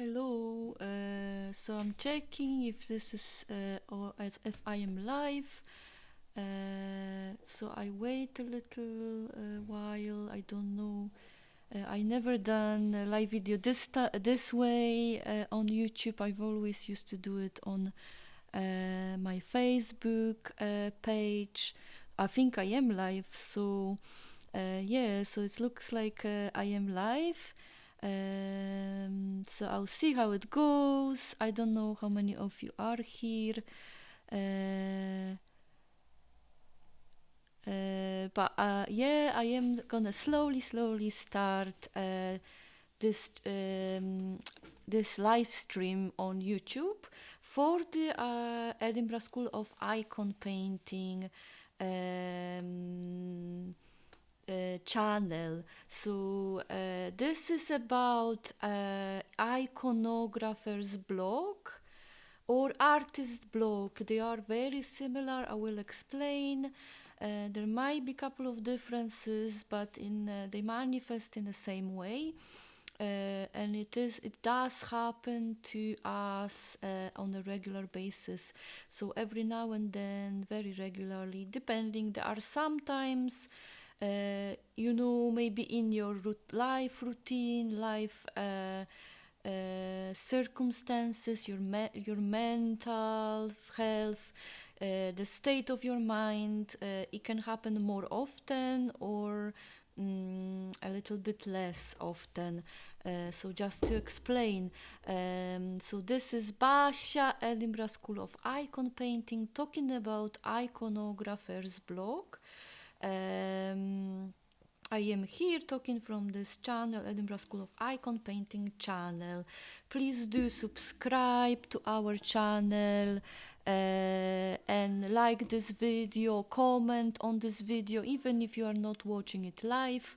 Hello. So I'm checking if this is or as if I am live. So I wait a little while. I don't know. I never done a live video this way on YouTube. I've always used to do it on my Facebook page. I think I am live. So yeah. So it looks like I am live. So I'll see how it goes. I don't know how many of you are here. But yeah, I am gonna slowly start this this live stream on YouTube for the Edinburgh School of Icon Painting channel. So this is about iconographers blog or artist blog. They are very similar. I will explain. There might be a couple of differences, but they manifest in the same way. And it does happen to us on a regular basis. So every now and then, very regularly, depending. There are sometimes, maybe in your life routine, life circumstances, your mental health, the state of your mind. It can happen more often or a little bit less often. So just to explain, so this is Basia, Edinburgh School of Icon Painting, talking about iconographers blog. I am here talking from this channel, Edinburgh School of Icon Painting channel. Please do subscribe to our channel and like this video, comment on this video, even if you are not watching it live.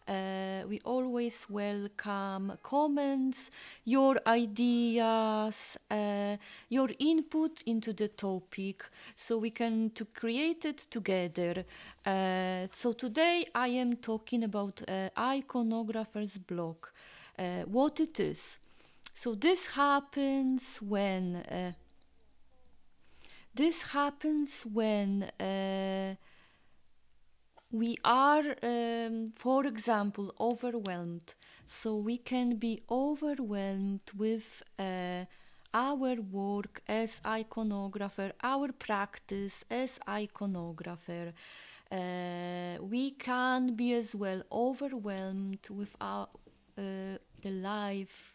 We always welcome comments, your ideas, your input into the topic, so we can to create it together. So today I am talking about iconographer's blog, what it is. So this happens when we are, for example, overwhelmed. So we can be overwhelmed with our work as iconographer, our practice as iconographer. We can be as well overwhelmed with our the life.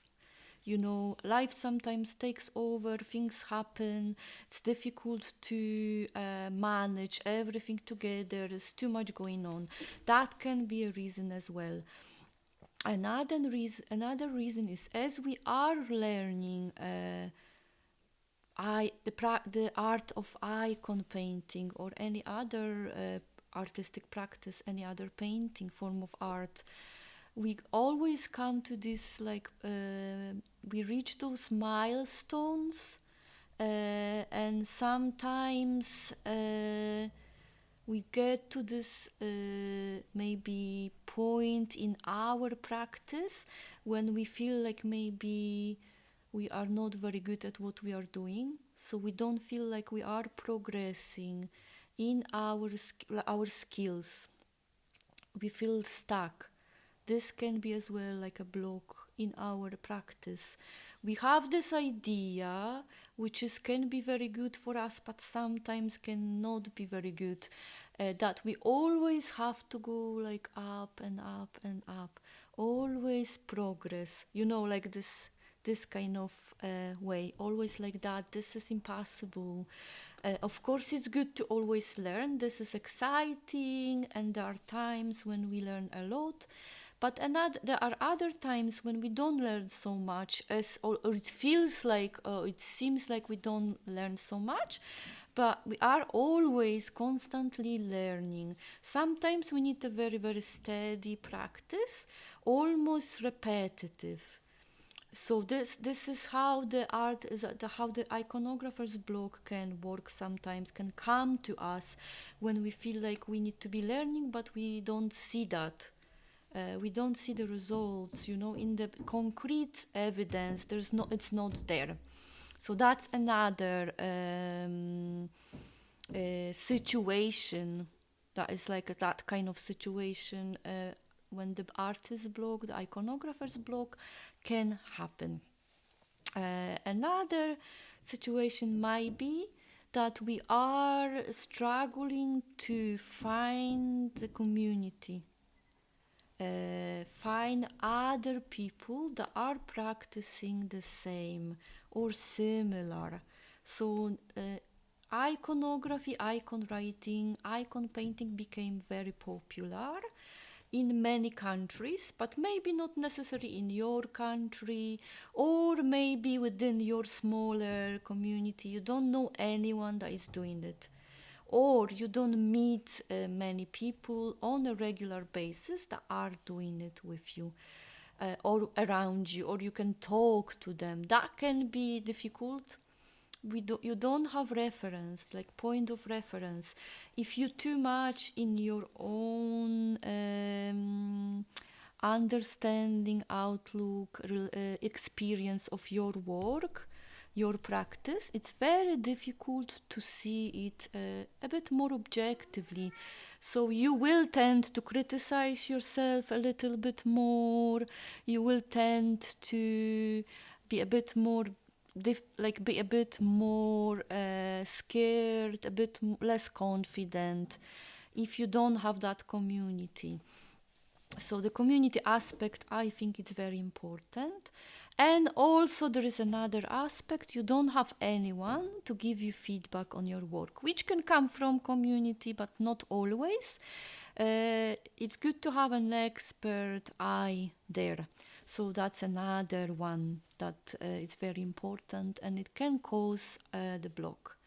Life sometimes takes over, things happen, it's difficult to manage everything together, there's too much going on. That can be a reason as well. Another reason is, as we are learning the art of icon painting or any other artistic practice, any other painting form of art, we always come to this, we reach those milestones, and sometimes we get to this maybe point in our practice when we feel like maybe we are not very good at what we are doing, so we don't feel like we are progressing in our skills. We feel stuck. This can be as well like a block in our practice. We have this idea, which can be very good for us, but sometimes cannot be very good. That we always have to go like up and up and up, always progress. Like this kind of way, always like that. This is impossible. Of course, it's good to always learn. This is exciting, and there are times when we learn a lot. But there are other times when we don't learn so much, or it feels like, it seems like we don't learn so much, but we are always constantly learning. Sometimes we need a very, very steady practice, almost repetitive. So this is how how the iconographer's blog can work. Sometimes can come to us when we feel like we need to be learning, but we don't see that. We don't see the results, in the concrete evidence. It's not there. So that's another situation. That is like that kind of situation when the artist block, the iconographer's block, can happen. Another situation might be that we are struggling to find the community, find other people that are practicing the same or similar. So iconography, icon writing, icon painting became very popular in many countries, but maybe not necessarily in your country, or maybe within your smaller community. You don't know anyone that is doing it, or you don't meet many people on a regular basis that are doing it with you. Or around you, or you can talk to them. That can be difficult. You don't have reference, like point of reference. If you too much in your own understanding, outlook, experience of your work, your practice, it's very difficult to see it a bit more objectively. So you will tend to criticize yourself a little bit more. You will tend to be a bit more be a bit more scared, a bit less confident if you don't have that community. So the community aspect, I think, it's very important. And also there is another aspect: you don't have anyone to give you feedback on your work, which can come from community, but not always. It's good to have an expert eye there. So that's another one that is very important, and it can cause the block.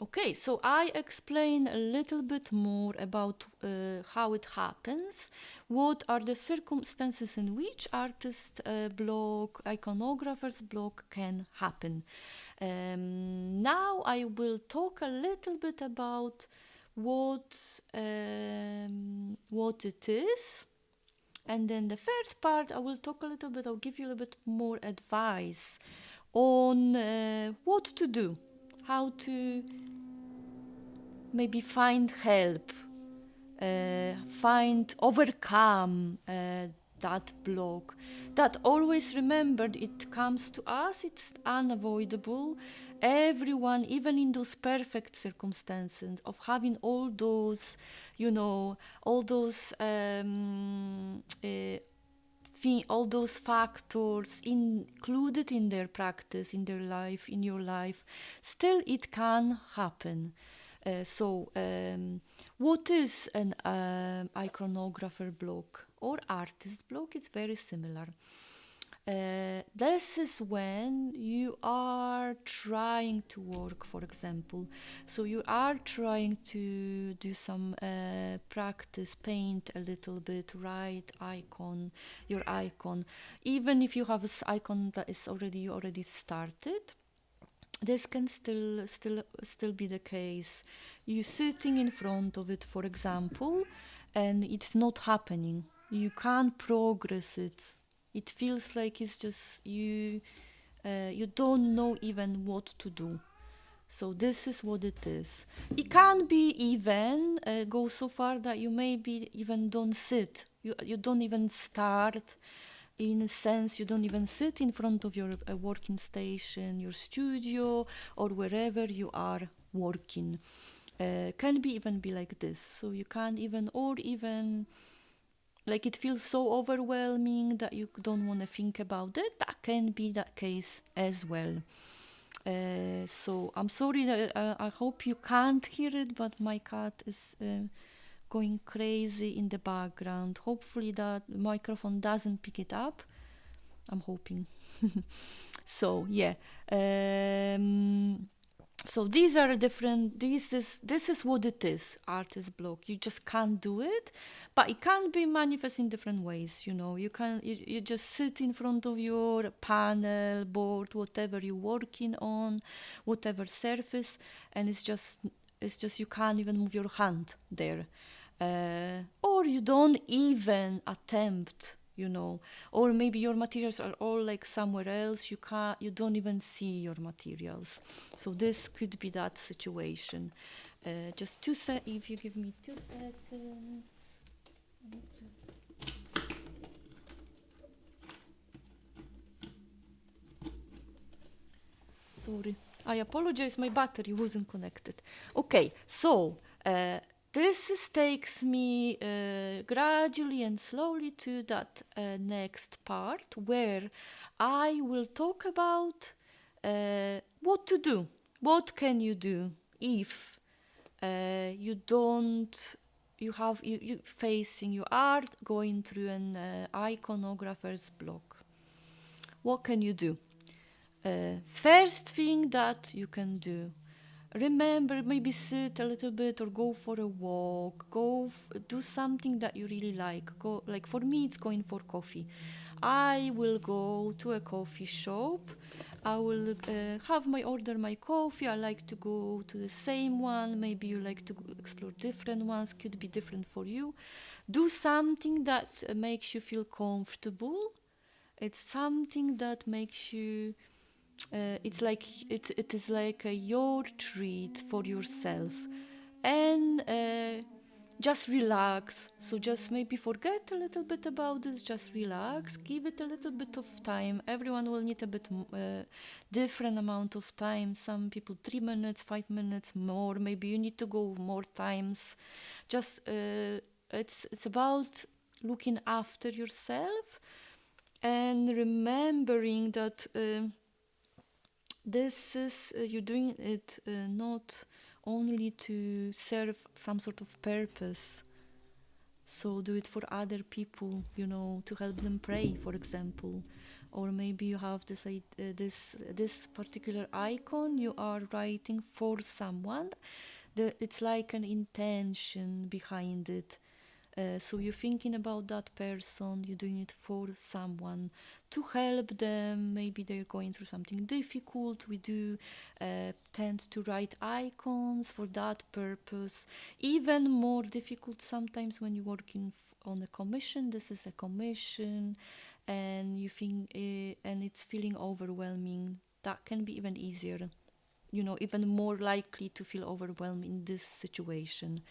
Okay, so I explain a little bit more about how it happens, what are the circumstances in which artist block, iconographer's block can happen. Now I will talk a little bit about what it is. And then the third part, I will talk a little bit, I'll give you a little bit more advice on what to do, how to maybe find help, overcome that block. That always remembered, it comes to us, it's unavoidable. Everyone, even in those perfect circumstances of having all those, all those all those factors included in their practice, in their life, in your life, still it can happen. What is an iconographer block or artist block? It's very similar. This is when you are trying to work, for example. So you are trying to do some practice, paint a little bit, write your icon. Even if you have this icon that is already started, this can still be the case. You sitting in front of it, for example, and it's not happening. You can't progress it. It feels like it's just you don't know even what to do. So this is what it is. It can be even go so far that you maybe even don't sit. You don't even start. In a sense, you don't even sit in front of your working station, your studio, or wherever you are working. Can be even be like this. So you can't even, or even like it feels so overwhelming that you don't want to think about it. That can be that case as well. So I'm sorry that I hope you can't hear it, but my cat is going crazy in the background. Hopefully that microphone doesn't pick it up. I'm hoping. So yeah. So these are different. This is what it is. Artist block. You just can't do it, but it can be manifest in different ways. You just sit in front of your panel, board, whatever you're working on, whatever surface, and it's just you can't even move your hand there. or you don't even attempt, or maybe your materials are all like somewhere else. You don't even see your materials. So this could be that situation. Just if you give me 2 seconds. Sorry, I apologize, my battery wasn't connected. Okay, so this takes me gradually and slowly to that next part where I will talk about what to do. What can you do if you don't you facing you are going through an iconographer's block? What can you do? First thing that you can do, remember, maybe sit a little bit or go for a walk, do something that you really like. Like for me, it's going for coffee. I will go to a coffee shop. I will order my coffee. I like to go to the same one. Maybe you like to explore different ones. Could be different for you. Do something that makes you feel comfortable. It's something that makes you it is like your treat for yourself, and just relax. So just maybe forget a little bit about this, just relax, give it a little bit of time. Everyone will need a bit different amount of time. Some people 3 minutes, 5 minutes more, maybe you need to go more times. Just it's about looking after yourself and remembering that this is you're doing it not only to serve some sort of purpose. So do it for other people, to help them pray, for example. Or maybe you have this particular icon you are writing for someone. It's like an intention behind it. So you're thinking about that person, you're doing it for someone to help them. Maybe they're going through something difficult. We do tend to write icons for that purpose. Even more difficult sometimes when you're working on a commission. This is a commission, and you think, and it's feeling overwhelming. That can be even easier. Even more likely to feel overwhelmed in this situation.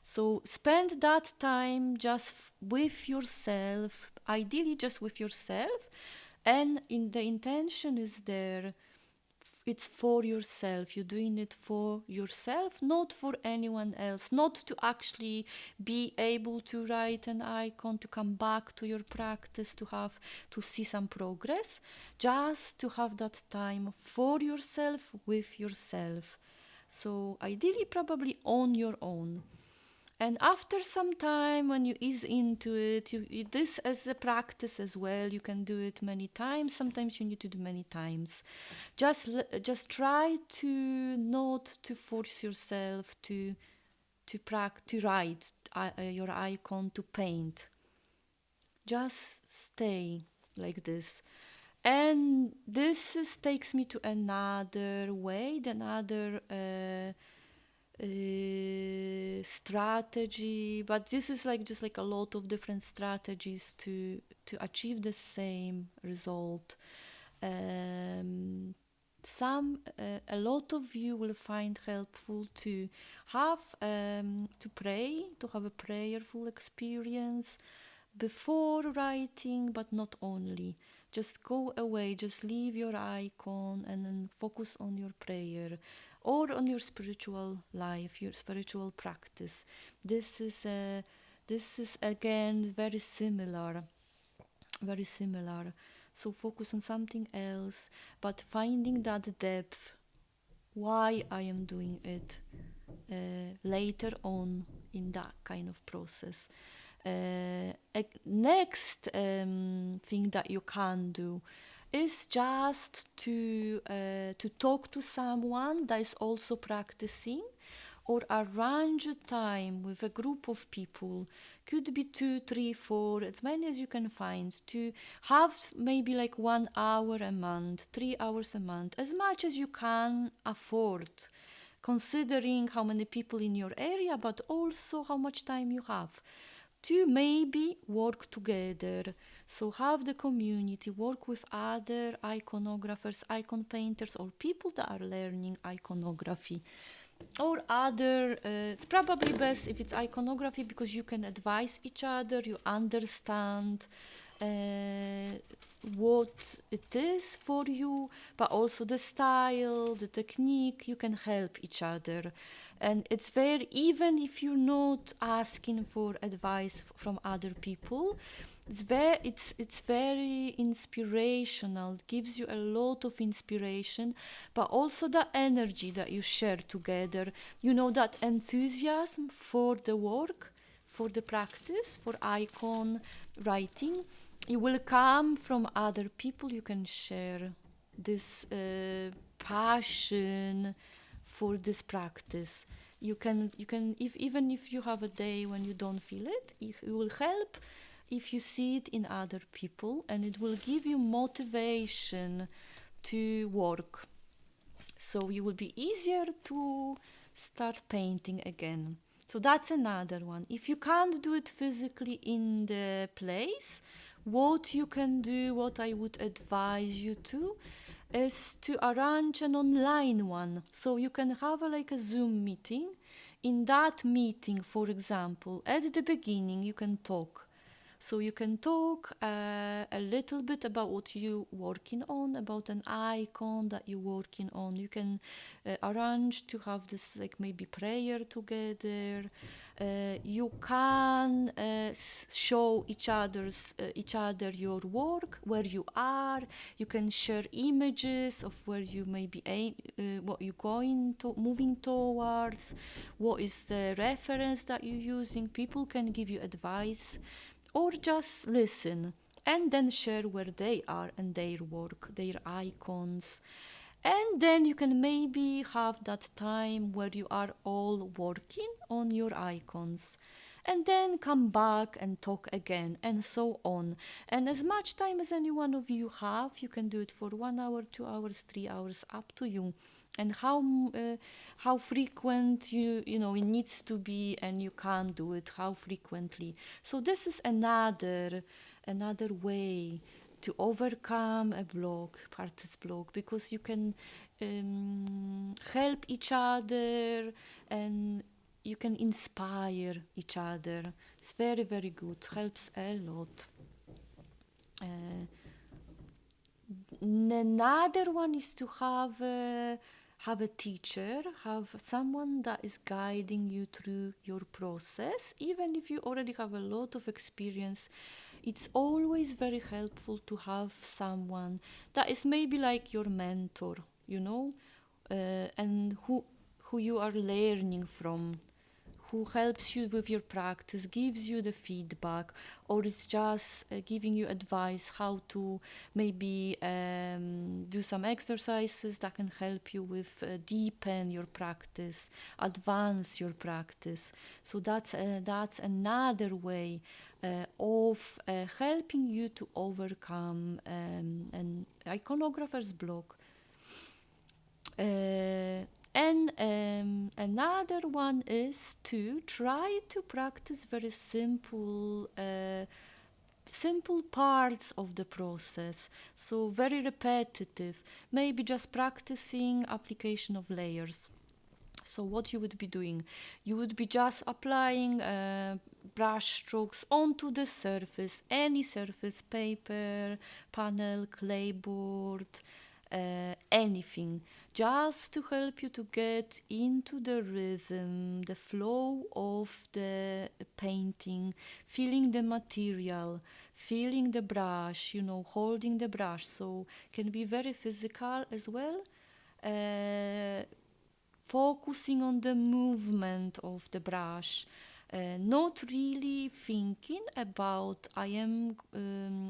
So spend that time just with yourself, ideally just with yourself, and the intention is there. It's for yourself. You're doing it for yourself, not for anyone else. Not to actually be able to write an icon, to come back to your practice, to see some progress. Just to have that time for yourself, with yourself. So ideally, probably on your own. And after some time, when you ease into it, this as a practice as well. You can do it many times. Sometimes you need to do many times. Just try to not to force yourself to write your icon, to paint. Just stay like this. And this takes me to another way, another strategy, but this is just like a lot of different strategies to achieve the same result. A lot of you will find helpful to have to pray, to have a prayerful experience before writing, but not only. Just go away, just leave your icon and then focus on your prayer or on your spiritual life, your spiritual practice. This is again very similar. So focus on something else, but finding that depth, why I am doing it later on in that kind of process. Next thing that you can do is just to talk to someone that is also practicing, or arrange a time with a group of people. Could be 2, 3, 4, as many as you can find, to have maybe like 1 hour a month, 3 hours a month, as much as you can afford. considering how many people in your area, but also how much time you have to maybe work together. So have the community, work with other iconographers, icon painters, or people that are learning iconography. Or other, it's probably best if it's iconography because you can advise each other, you understand what it is for you, but also the style, the technique, you can help each other. And it's very, even if you're not asking for advice from other people, it's very inspirational. It gives you a lot of inspiration, but also the energy that you share together. You know, that enthusiasm for the work, for the practice, for icon writing. It will come from other people. You can share this passion for this practice. You can, if even if you have a day when you don't feel it, it will help if you see it in other people, and it will give you motivation to work. So you will be easier to start painting again. So that's another one. If you can't do it physically in the place, what you can do, what I would advise you to, is to arrange an online one. So you can have like a Zoom meeting. In that meeting, for example, at the beginning, you can talk. So you can talk a little bit about what you're working on, about an icon that you're working on. You can arrange to have this like maybe prayer together. You can show each other your work, where you are. You can share images of where you may be what you're moving towards, what is the reference that you're using. People can give you advice, or just listen and then share where they are and their work, their icons. And then you can maybe have that time where you are all working on your icons, and then come back and talk again, and so on. And as much time as any one of you have, you can do it for 1 hour, 2 hours, 3 hours, up to you. And how frequent you know it needs to be, and you can't do it, how frequently. So this is another way to overcome a block, practice block, because you can help each other, and you can inspire each other. It's very, very good, helps a lot. Another one is to have a teacher, have someone that is guiding you through your process. Even if you already have a lot of experience, it's always very helpful to have someone that is maybe like your mentor, you know, and who you are learning from, who helps you with your practice, gives you the feedback, or it's just giving you advice how to maybe do some exercises that can help you with deepen your practice, advance your practice. So that's another way of helping you to overcome an iconographer's block. And another one is to try to practice very simple parts of the process, so very repetitive, maybe just practicing application of layers. So what you would be doing, you would be just applying brush strokes onto the surface, any surface, paper, panel, clayboard, anything, just to help you to get into the rhythm, the flow of the painting, feeling the material, feeling the brush, you know, holding the brush. So can be very physical as well. Focusing on the movement of the brush, not really thinking about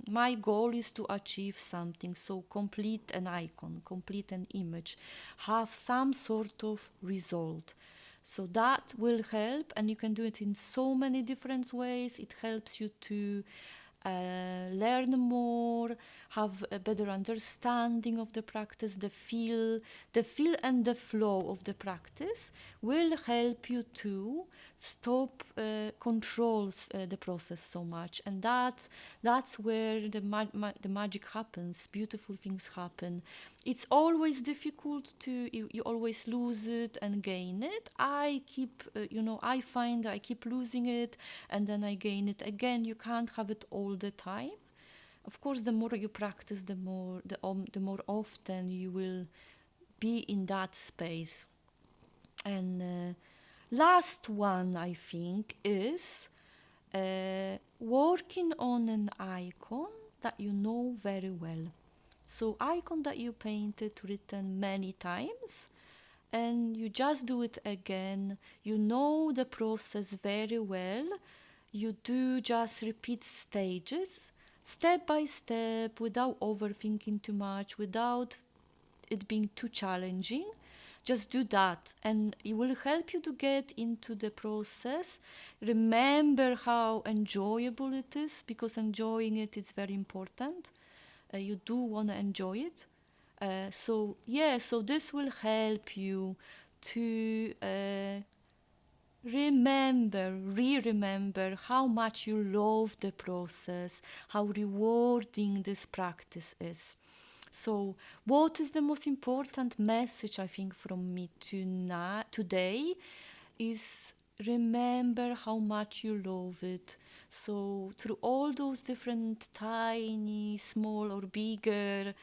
my goal is to achieve something, so complete an icon, complete an image, have some sort of result. So that will help, and you can do it in so many different ways. It helps you to learn more, have a better understanding of the practice, the feel and the flow of the practice will help you to stop controls the process so much, and that's where the magic happens. Beautiful things happen. It's always difficult to you always lose it and gain it. I keep I find I keep losing it and then I gain it again. You can't have it all the time. Of course, the more you practice, the more often you will be in that space. And last one, I think, is working on an icon that you know very well. So icon that you painted, written many times, and you just do it again. You know the process very well. You do just repeat stages, step by step, without overthinking too much, without it being too challenging. Just do that, and it will help you to get into the process. Remember how enjoyable it is, because enjoying it is very important. You do want to enjoy it. So this will help you to remember how much you love the process, how rewarding this practice is. So, what is the most important message I think from me today is remember how much you love it. So, through all those different tiny, small, or bigger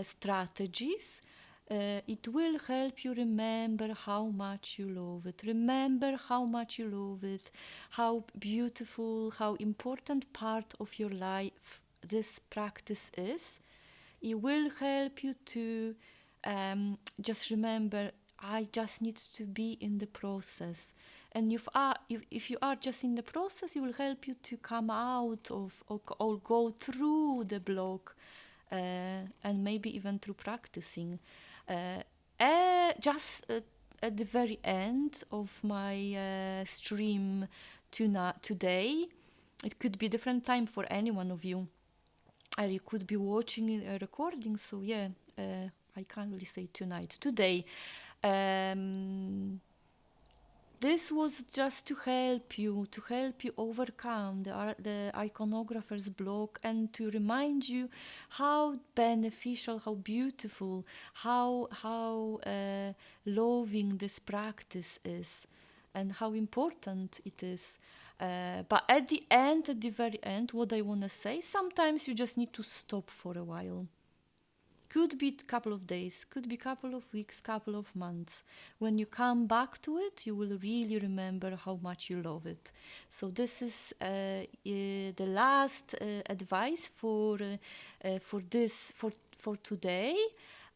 strategies, it will help you remember how much you love it. Remember how much you love it, how beautiful, how important part of your life this practice is. It will help you to just remember, I just need to be in the process. And if you are just in the process, it will help you to come out of or go through the block, and maybe even through practicing. Just at the very end of my stream today, it could be different time for any one of you. You could be watching a recording, so yeah, I can't really say tonight. Today, this was just to help you overcome the iconographer's block, and to remind you how beneficial, how beautiful, how loving this practice is, and how important it is. But at the very end, what I want to say, sometimes you just need to stop for a while. Could be a couple of days, could be a couple of weeks, couple of months. When you come back to it, you will really remember how much you love it. So this is the last advice for today.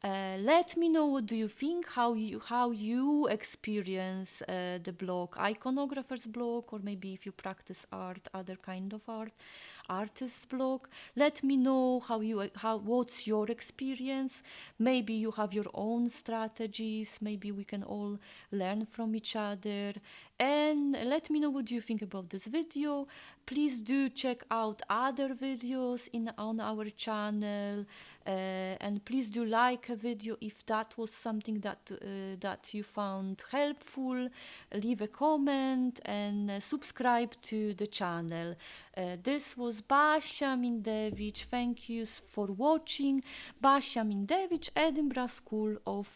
Let me know what do you think, how you experience the block, iconographer's block, or maybe if you practice art, other kind of art, artist's block. Let me know what's your experience. Maybe you have your own strategies. Maybe we can all learn from each other. And let me know what you think about this video. Please do check out other videos on our channel, and please do like a video if that was something that you found helpful. Leave a comment and subscribe to the channel. This was Basia Mindevich. Thank you for watching. Basia Mindevich, Edinburgh School of